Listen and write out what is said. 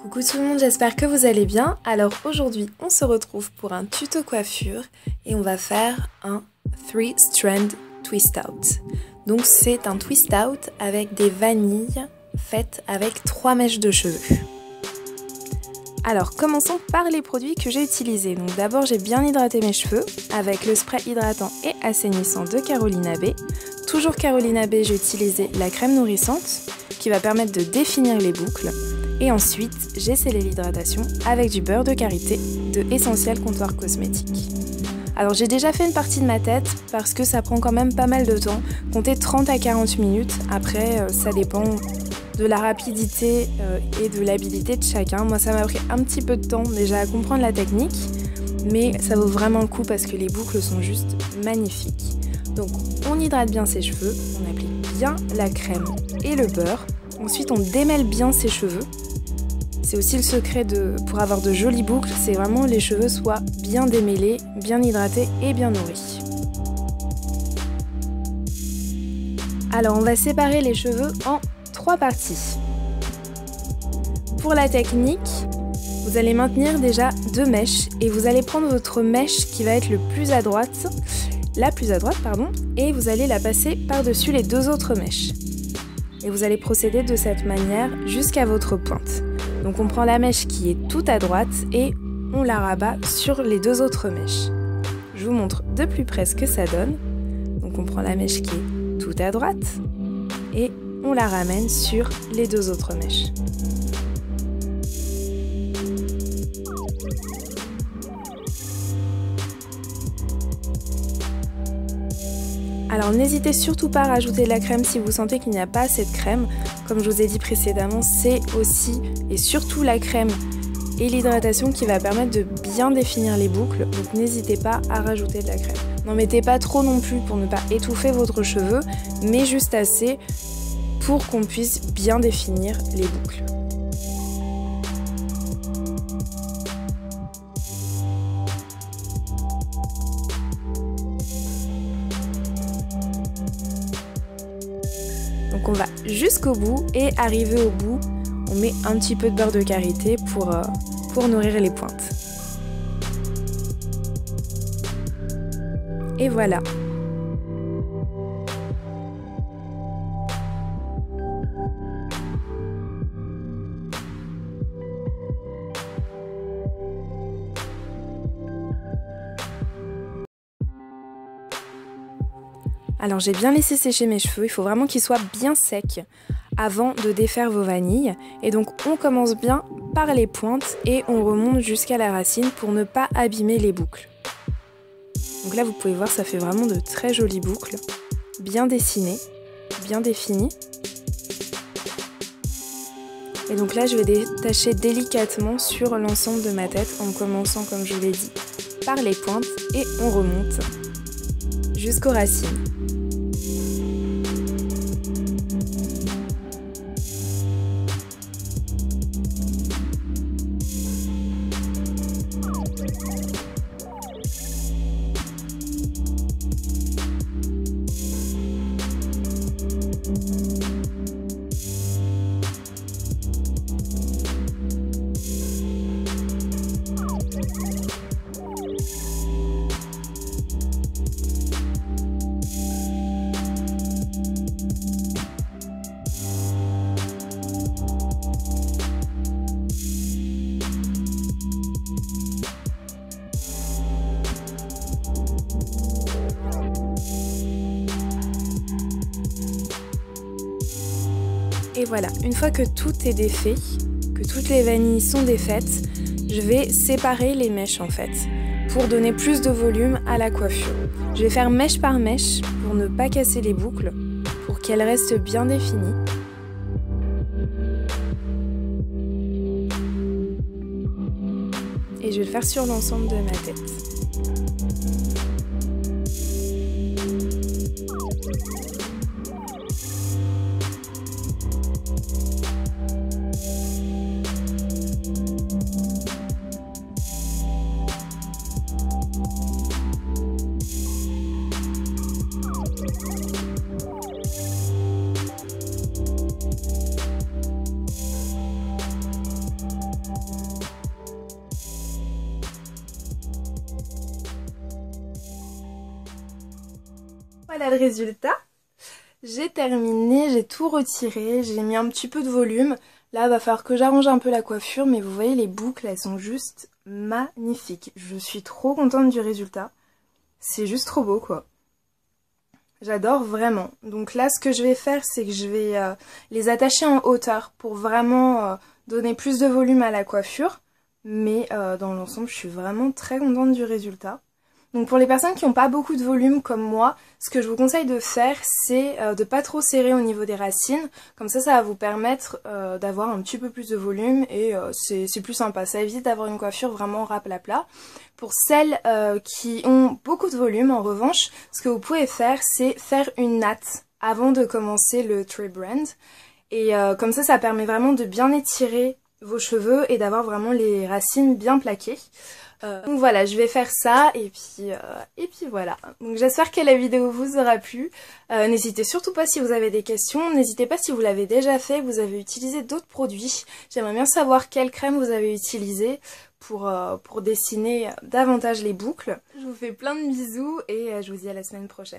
Coucou tout le monde, j'espère que vous allez bien. Alors aujourd'hui, on se retrouve pour un tuto coiffure et on va faire un 3-strand twist out. Donc c'est un twist out avec des vanilles faites avec 3 mèches de cheveux. Alors commençons par les produits que j'ai utilisés. Donc d'abord j'ai bien hydraté mes cheveux avec le spray hydratant et assainissant de Carolina Bae. Toujours Carolina Bae, j'ai utilisé la crème nourrissante qui va permettre de définir les boucles. Et ensuite, j'ai scellé l'hydratation avec du beurre de karité de Essentiel Comptoir Cosmétique. Alors j'ai déjà fait une partie de ma tête parce que ça prend quand même pas mal de temps. Comptez 30 à 40 minutes. Après, ça dépend de la rapidité et de l'habileté de chacun. Moi, ça m'a pris un petit peu de temps déjà à comprendre la technique. Mais ça vaut vraiment le coup parce que les boucles sont juste magnifiques. Donc on hydrate bien ses cheveux, on applique bien la crème et le beurre. Ensuite, on démêle bien ses cheveux. C'est aussi le secret pour avoir de jolies boucles, c'est vraiment les cheveux soient bien démêlés, bien hydratés et bien nourris. Alors on va séparer les cheveux en 3 parties. Pour la technique, vous allez maintenir déjà 2 mèches et vous allez prendre votre mèche qui va être la plus à droite, et vous allez la passer par-dessus les 2 autres mèches. Et vous allez procéder de cette manière jusqu'à votre pointe. Donc on prend la mèche qui est tout à droite et on la rabat sur les 2 autres mèches. Je vous montre de plus près ce que ça donne. Donc on prend la mèche qui est tout à droite et on la ramène sur les 2 autres mèches. Alors n'hésitez surtout pas à rajouter de la crème si vous sentez qu'il n'y a pas assez de crème. Comme je vous ai dit précédemment, c'est aussi et surtout la crème et l'hydratation qui va permettre de bien définir les boucles. Donc n'hésitez pas à rajouter de la crème. N'en mettez pas trop non plus pour ne pas étouffer votre cheveu, mais juste assez pour qu'on puisse bien définir les boucles. Donc on va jusqu'au bout et arrivé au bout, on met un petit peu de beurre de karité pour nourrir les pointes. Et voilà. Alors j'ai bien laissé sécher mes cheveux, il faut vraiment qu'ils soient bien secs avant de défaire vos vanilles. Et donc on commence bien par les pointes et on remonte jusqu'à la racine pour ne pas abîmer les boucles. Donc là vous pouvez voir, ça fait vraiment de très jolies boucles, bien dessinées, bien définies. Et donc là je vais détacher délicatement sur l'ensemble de ma tête en commençant, comme je l'ai dit, par les pointes et on remonte jusqu'aux racines. Et voilà, une fois que tout est défait, que toutes les vanilles sont défaites, je vais séparer les mèches en fait, pour donner plus de volume à la coiffure. Je vais faire mèche par mèche pour ne pas casser les boucles, pour qu'elles restent bien définies. Et je vais le faire sur l'ensemble de ma tête. Voilà le résultat. J'ai terminé, j'ai tout retiré, j'ai mis un petit peu de volume. Là, il va falloir que j'arrange un peu la coiffure, mais vous voyez, les boucles, elles sont juste magnifiques. Je suis trop contente du résultat. C'est juste trop beau, quoi. J'adore vraiment. Donc là, ce que je vais faire, c'est que je vais les attacher en hauteur pour vraiment donner plus de volume à la coiffure. Mais dans l'ensemble, je suis vraiment très contente du résultat. Donc pour les personnes qui n'ont pas beaucoup de volume comme moi, ce que je vous conseille de faire, c'est de pas trop serrer au niveau des racines. Comme ça va vous permettre d'avoir un petit peu plus de volume et c'est plus sympa. Ça évite d'avoir une coiffure vraiment raplapla. Pour celles qui ont beaucoup de volume, en revanche, ce que vous pouvez faire, c'est faire une natte avant de commencer le Tree Brand. Et comme ça permet vraiment de bien étirer vos cheveux et d'avoir vraiment les racines bien plaquées. Donc voilà, je vais faire ça et puis voilà. Donc j'espère que la vidéo vous aura plu. N'hésitez surtout pas si vous avez des questions. N'hésitez pas si vous l'avez déjà fait, vous avez utilisé d'autres produits. J'aimerais bien savoir quelle crème vous avez utilisée pour dessiner davantage les boucles. Je vous fais plein de bisous et je vous dis à la semaine prochaine.